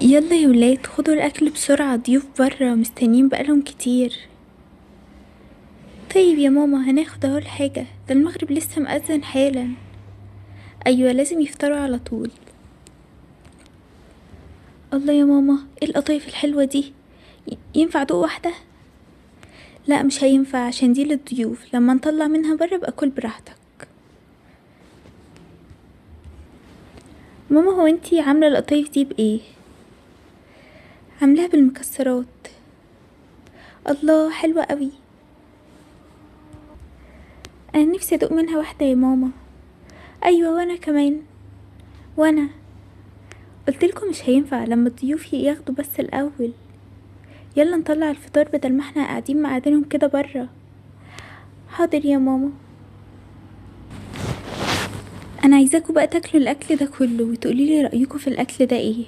يلا يا ولاد خدوا الاكل بسرعة، ضيوف برا مستنيين بقالهم كتير. طيب يا ماما هناخد اهو الحاجة، ده المغرب لسه مأذن حالا. ايوه لازم يفطروا على طول. الله يا ماما ايه القطايف الحلوة دي؟ ينفع دوق واحدة؟ لا مش هينفع عشان دي للضيوف، لما نطلع منها برا بقى كل براحتك. ماما هو انتي عاملة القطايف دي بايه؟ عاملاها بالمكسرات. الله حلوة قوي. انا نفسي ادوق منها واحدة يا ماما. ايوه وانا كمان. وانا قلتلكوا مش هينفع، لما الضيوف ياخدوا بس الاول. يلا نطلع الفطار بدل ما احنا قاعدين مقعدينهم كده برا. حاضر يا ماما. انا عايزاكوا بقى تاكلوا الاكل ده كله وتقوليلي رأيكوا في الاكل ده ايه.